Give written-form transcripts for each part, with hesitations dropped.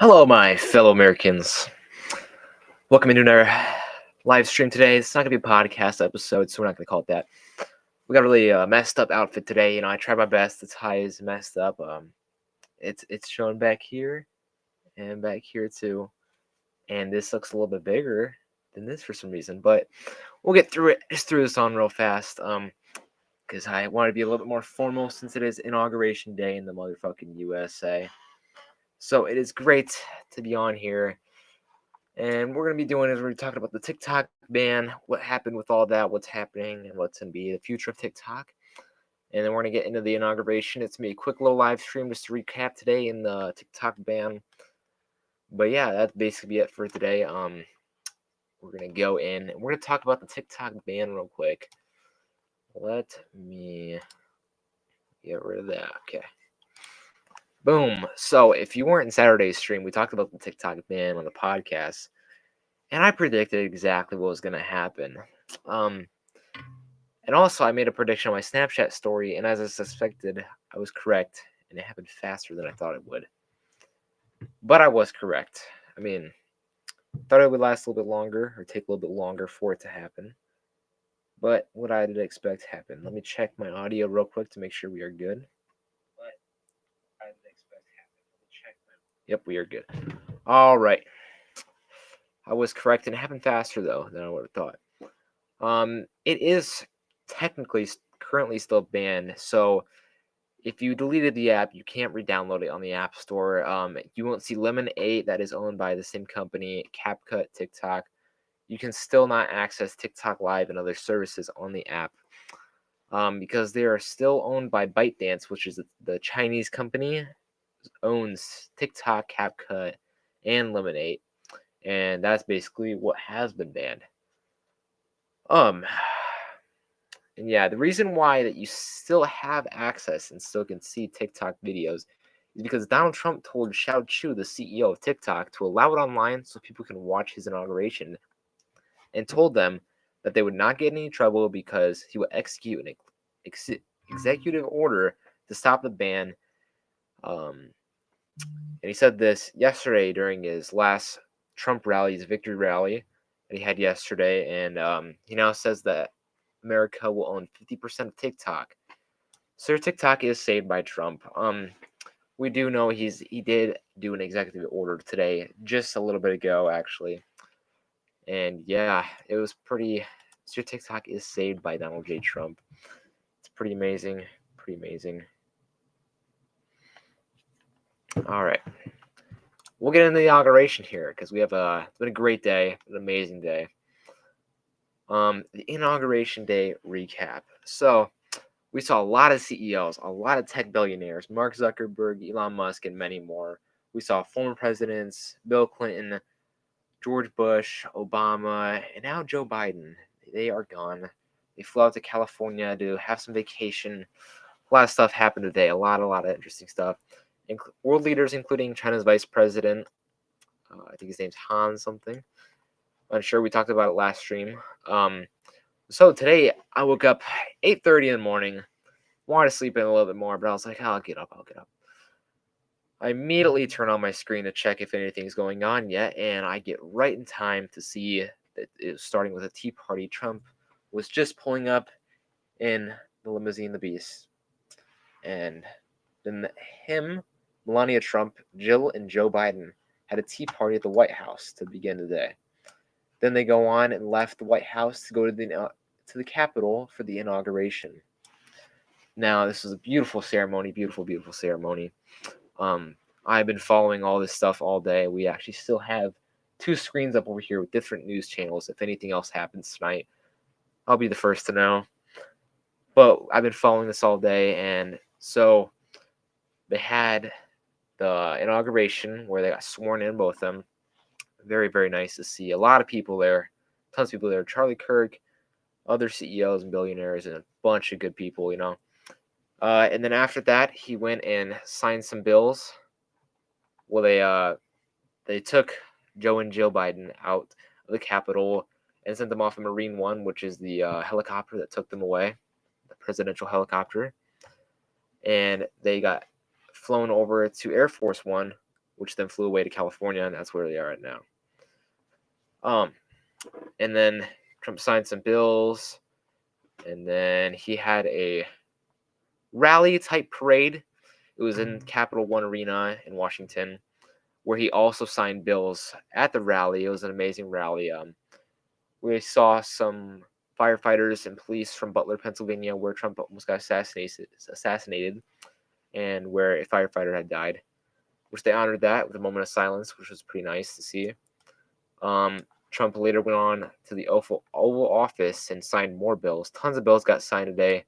Hello, my fellow Americans. Welcome into our live stream today. It's not going to be a podcast episode, so we're not going to call it that. We got a really messed up outfit today. I tried my best. The tie is messed up. It's showing back here and back here too, and this looks a little bit bigger than this for some reason. But we'll get through it. Just threw this on real fast. Because I want to be a little bit more formal since it is Inauguration Day in the motherfucking USA. So it is great to be on here. And we're going to be doing is we're talking about the TikTok ban, what happened with all that, what's happening, and what's going to be the future of TikTok. And then we're going to get into the inauguration. It's going to be a quick little live stream just to recap today in the TikTok ban. But yeah, that's basically it for today. We're going to go in and we're going to talk about the TikTok ban real quick. Let me get rid of that. Okay. Boom. So if you weren't in Saturday's stream, we talked about the TikTok ban on the podcast. And I predicted exactly what was going to happen. And also, I made a prediction on my Snapchat story, and as I suspected, I was correct, and it happened faster than I thought it would. But I was correct. I mean, thought it would last a little bit longer, or take a little bit longer for it to happen. But what I did expect happened. Let me check my audio real quick to make sure we are good. Yep, we are good. All right. I was correct, and it happened faster though than I would have thought. It is technically currently still banned. So if you deleted the app, you can't re-download it on the App Store. You won't see Lemon 8 that is owned by the same company, CapCut, TikTok. You can still not access TikTok Live and other services on the app because they are still owned by ByteDance, which is the Chinese company, owns TikTok, CapCut, and Lemon 8. And that's basically what has been banned. And yeah, the reason why that you still have access and still can see TikTok videos is because Donald Trump told Shao Chu, the CEO of TikTok, to allow it online so people can watch his inauguration, and told them that they would not get in any trouble because he would execute an executive order to stop the ban. And he said this yesterday during his last Trump rally, his victory rally that he had yesterday, and he now says that America will own 50% of TikTok. So TikTok is saved by Trump. We do know he did do an executive order today, just a little bit ago, actually. And yeah, it was pretty. So TikTok is saved by Donald J. Trump. It's pretty amazing. Pretty amazing. All right. We'll get into the inauguration here because we have it's been a great day, an amazing day. The Inauguration Day Recap. So we saw a lot of CEOs, a lot of tech billionaires, Mark Zuckerberg, Elon Musk, and many more. We saw former presidents, Bill Clinton, George Bush, Obama, and now Joe Biden. They are gone. They flew out to California to have some vacation. A lot of stuff happened today. A lot of interesting stuff. World leaders, including China's vice president, I think his name's Han something. I'm sure we talked about it last stream. So today I woke up 8:30 in the morning. Wanted to sleep in a little bit more, but I was like, I'll get up. I immediately turn on my screen to check if anything's going on yet, and I get right in time to see that it was starting with a Tea Party. Trump was just pulling up in the limousine, the Beast. And then Melania Trump, Jill, and Joe Biden had a tea party at the White House to begin the day. Then they go on and left the White House to go to the Capitol for the inauguration. Now, this was a beautiful ceremony, beautiful ceremony. I've been following all this stuff all day. We actually still have 2 screens up over here with different news channels. If anything else happens tonight, I'll be the first to know. But I've been following this all day, and so they had the inauguration where they got sworn in, both of them. Very, very nice to see. A lot of people there, tons of people there. Charlie Kirk, other CEOs and billionaires, and a bunch of good people, And then after that, he went and signed some bills. Well, they took Joe and Jill Biden out of the Capitol and sent them off in Marine One, which is the helicopter that took them away, the presidential helicopter. And they got flown over to Air Force One, which then flew away to California, and that's where they are right now. And then Trump signed some bills, and then he had a rally type parade. It was in Capital One Arena in Washington, where he also signed bills at the rally. It was an amazing rally. We saw some firefighters and police from Butler, Pennsylvania, where Trump almost got assassinated, and where a firefighter had died, which they honored that with a moment of silence, which was pretty nice to see. Trump later went on to the Oval Office and signed more bills. Tons of bills got signed today.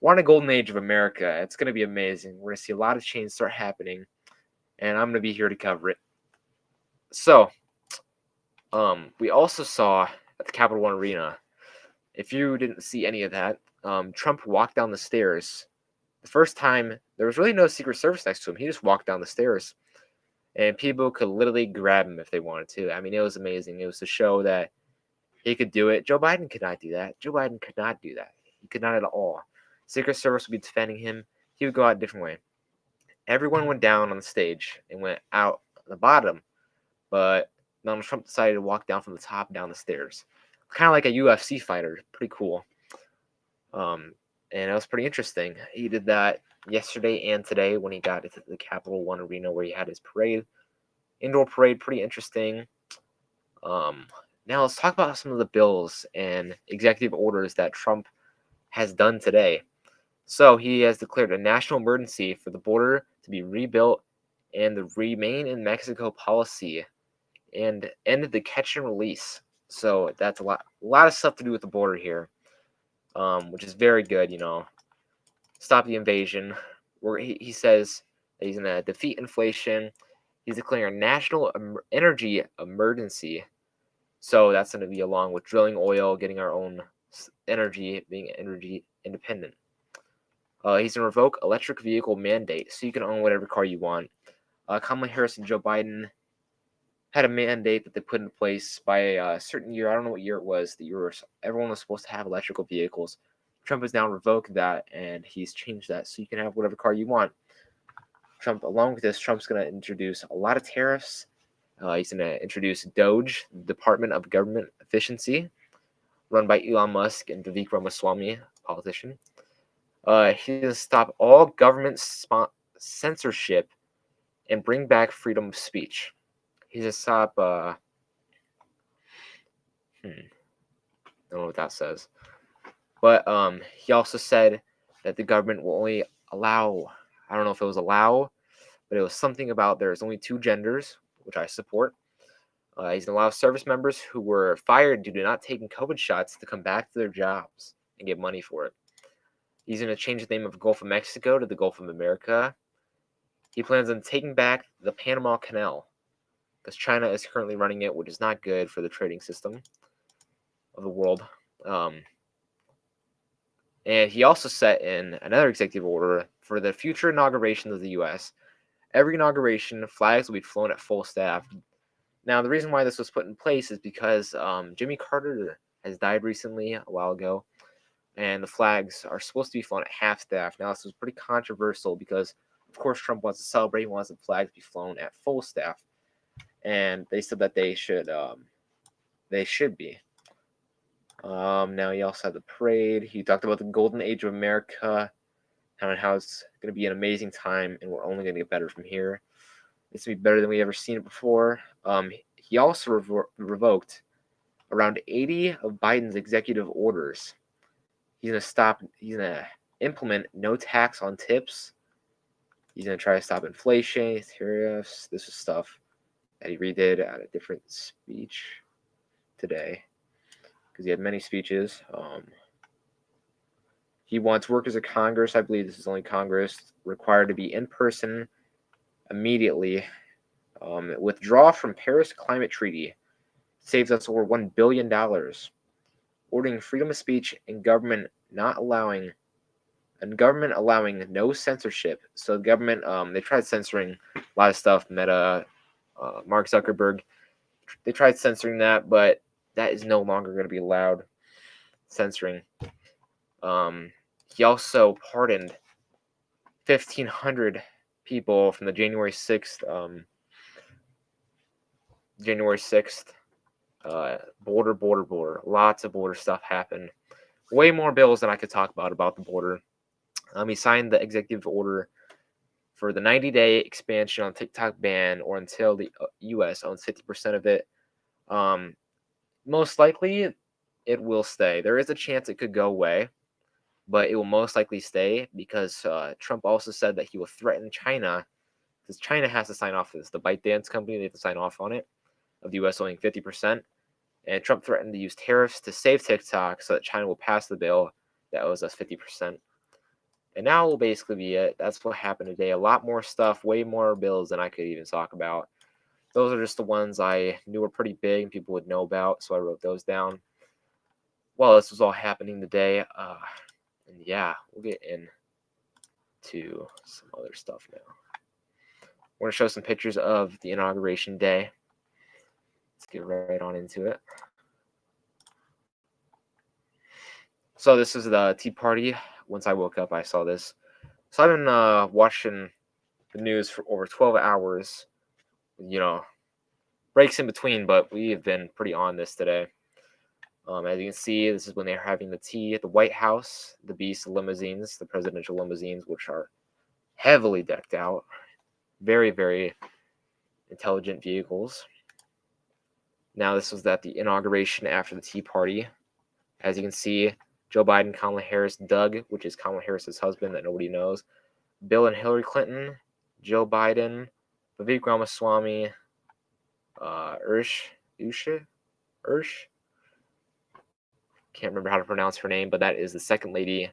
We're on a golden age of America. It's going to be amazing. We're going to see a lot of change start happening, and I'm going to be here to cover it. So, we also saw at the Capital One Arena, if you didn't see any of that, Trump walked down the stairs. The first time, there was really no Secret Service next to him. He just walked down the stairs, and people could literally grab him if they wanted to. I mean, it was amazing. It was to show that he could do it. Joe Biden could not do that. Joe Biden could not do that. He could not at all. Secret Service would be defending him. He would go out a different way. Everyone went down on the stage and went out the bottom, but Donald Trump decided to walk down from the top down the stairs, kind of like a UFC fighter. Pretty cool. And it was pretty interesting. He did that yesterday and today when he got into the Capital One Arena where he had his parade, indoor parade. Pretty interesting. Now let's talk about some of the bills and executive orders that Trump has done today. So he has declared a national emergency for the border to be rebuilt and the Remain in Mexico policy, and ended the catch and release. So that's a lot of stuff to do with the border here, which is very good. Stop the invasion. Where he says that he's going to defeat inflation. He's declaring a national energy emergency. So that's going to be along with drilling oil, getting our own energy, being energy independent. He's going to revoke electric vehicle mandate, so you can own whatever car you want. Kamala Harris and Joe Biden had a mandate that they put in place by a certain year. I don't know what year it was. Everyone was supposed to have electrical vehicles. Trump has now revoked that, and he's changed that, so you can have whatever car you want. Along with this, Trump's going to introduce a lot of tariffs. He's going to introduce DOGE, Department of Government Efficiency, run by Elon Musk and Vivek Ramaswamy, politician. He's going to stop all government censorship and bring back freedom of speech. He's going to stop, I don't know what that says. But he also said that the government will only allow, I don't know if it was allow, but it was something about there's only 2 genders, which I support. He's going to allow service members who were fired due to not taking COVID shots to come back to their jobs and get money for it. He's going to change the name of Gulf of Mexico to the Gulf of America. He plans on taking back the Panama Canal because China is currently running it, which is not good for the trading system of the world. And he also set in another executive order for the future inauguration of the U.S. Every inauguration, flags will be flown at full staff. Now, the reason why this was put in place is because Jimmy Carter has died recently, a while ago, and the flags are supposed to be flown at half staff. Now, this was pretty controversial because, of course, Trump wants to celebrate. He wants the flags to be flown at full staff, and they said that they should be. Now, he also had the parade. He talked about the golden age of America, and how it's going to be an amazing time, and we're only going to get better from here. It's going to be better than we ever seen it before. He also revoked around 80 of Biden's executive orders. He's going to implement no tax on tips. He's going to try to stop inflation, tariffs. This is stuff that he redid at a different speech today because he had many speeches. He wants workers of Congress, I believe this is only Congress, required to be in person immediately. Withdraw from Paris Climate Treaty saves us over $1 billion. Ordering freedom of speech and government allowing no censorship. So the government, they tried censoring a lot of stuff. Meta, Mark Zuckerberg, they tried censoring that, but that is no longer going to be allowed. Censoring. He also pardoned 1,500 people from the January 6th January 6th. Border. Lots of border stuff happened. Way more bills than I could talk about the border. He signed the executive order for the 90-day expansion on TikTok ban, or until the U.S. owns 50% of it. Most likely, it will stay. There is a chance it could go away, but it will most likely stay because Trump also said that he will threaten China, because China has to sign off this. The ByteDance company, they have to sign off on it, of the U.S. owning 50%. And Trump threatened to use tariffs to save TikTok so that China will pass the bill that owes us 50%. And now will basically be it. That's what happened today. A lot more stuff, way more bills than I could even talk about. Those are just the ones I knew were pretty big and people would know about, so I wrote those down. Well, this was all happening today. And yeah, we'll get into some other stuff now. We're going to show some pictures of the Inauguration Day. Let's get right on into it. So this is the Tea Party. Once I woke up, I saw this. So I've been watching the news for over 12 hours. Breaks in between, but we have been pretty on this today. As you can see, this is when they're having the tea at the White House. The Beast limousines, the presidential limousines, which are heavily decked out. Very, very intelligent vehicles. Now, this was at the inauguration after the Tea Party. As you can see, Joe Biden, Kamala Harris, Doug, which is Kamala Harris's husband that nobody knows, Bill and Hillary Clinton, Joe Biden, Vivek Ramaswamy, Ursh. Can't remember how to pronounce her name, but that is the second lady,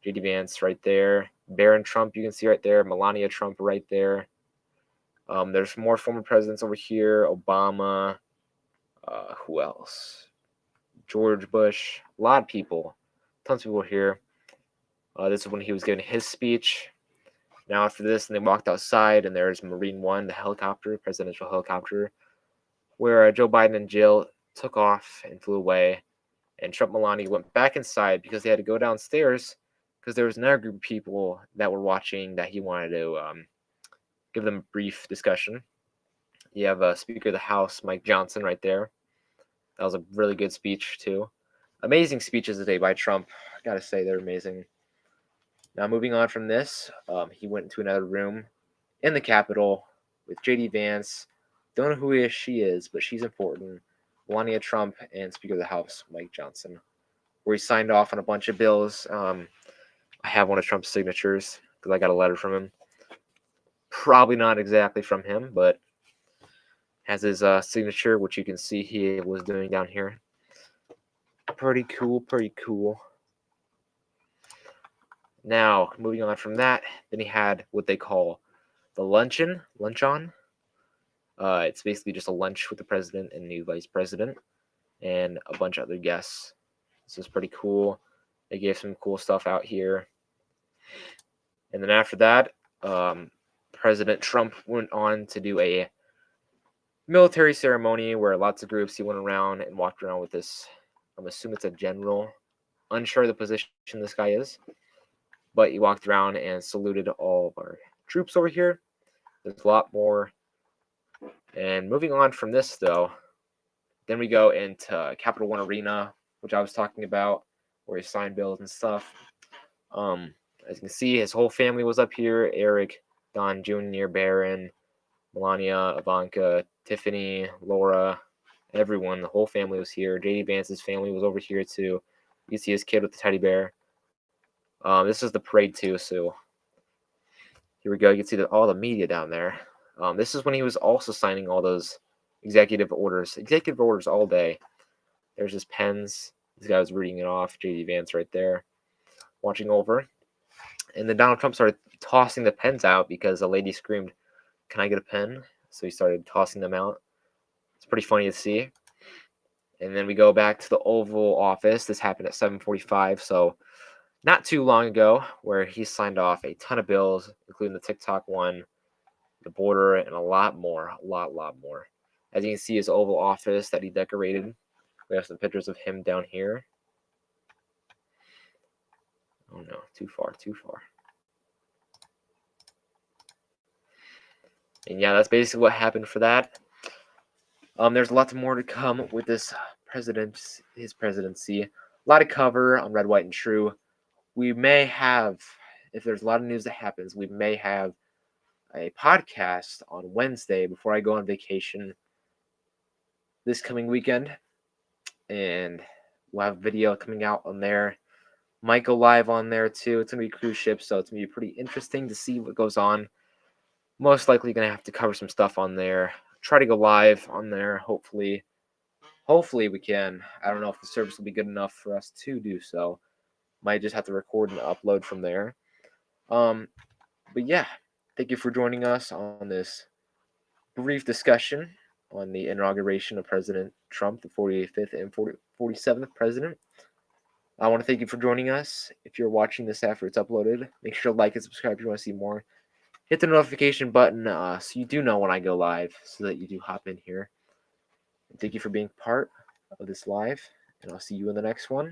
J.D. Vance, right there. Barron Trump, you can see right there. Melania Trump, right there. There's more former presidents over here. Obama. Who else? George Bush. A lot of people. Tons of people here. This is when he was giving his speech. Now after this, and they walked outside, and there's Marine One, the helicopter, presidential helicopter, where Joe Biden and Jill took off and flew away. And Trump and Melania went back inside because they had to go downstairs because there was another group of people that were watching that he wanted to give them a brief discussion. You have Speaker of the House, Mike Johnson, right there. That was a really good speech, too. Amazing speeches today by Trump. I gotta say, they're amazing. Now, moving on from this, he went into another room in the Capitol with J.D. Vance. Don't know who she is, but she's important. Melania Trump and Speaker of the House, Mike Johnson, where he signed off on a bunch of bills. I have one of Trump's signatures because I got a letter from him. Probably not exactly from him, but has his signature, which you can see he was doing down here. Pretty cool. Now, moving on from that, then he had what they call the luncheon. It's basically just a lunch with the president and the new vice president and a bunch of other guests. This is pretty cool. They gave some cool stuff out here. And then after that, President Trump went on to do a military ceremony where lots of groups, he went around and walked around with this, I'm assuming it's a general. Unsure the position this guy is. But he walked around and saluted all of our troops over here. There's a lot more. And moving on from this, though, then we go into Capital One Arena, which I was talking about, where he signed bills and stuff. As you can see, his whole family was up here. Eric, Don Jr., Barron, Melania, Ivanka, Tiffany, Laura, everyone. The whole family was here. J.D. Vance's family was over here, too. You can see his kid with the teddy bear. This is the parade, too, so here we go. You can see all the media down there. This is when he was also signing all those executive orders. Executive orders all day. There's his pens. This guy was reading it off. J.D. Vance right there, watching over. And then Donald Trump started tossing the pens out because a lady screamed, "Can I get a pen?" So he started tossing them out. It's pretty funny to see. And then we go back to the Oval Office. This happened at 7:45, so not too long ago, where he signed off a ton of bills, including the TikTok one, the border, and a lot more. A lot more. As you can see, his Oval Office that he decorated. We have some pictures of him down here. Oh no, too far. And yeah, that's basically what happened for that. There's lots more to come with his presidency. A lot of cover on Red, White, and True. We may have, if there's a lot of news that happens, we may have a podcast on Wednesday before I go on vacation this coming weekend, and we'll have video coming out on there. Might go live on there too. It's gonna be a cruise ship, so it's gonna be pretty interesting to see what goes on. Most likely gonna have to cover some stuff on there. Try to go live on there. Hopefully we can. I don't know if the service will be good enough for us to do so. Might just have to record and upload from there. But yeah, thank you for joining us on this brief discussion on the inauguration of President Trump, the 45th and 47th president. I want to thank you for joining us. If you're watching this after it's uploaded, make sure to like and subscribe if you want to see more. Hit the notification button so you do know when I go live, so that you do hop in here. And thank you for being part of this live, and I'll see you in the next one.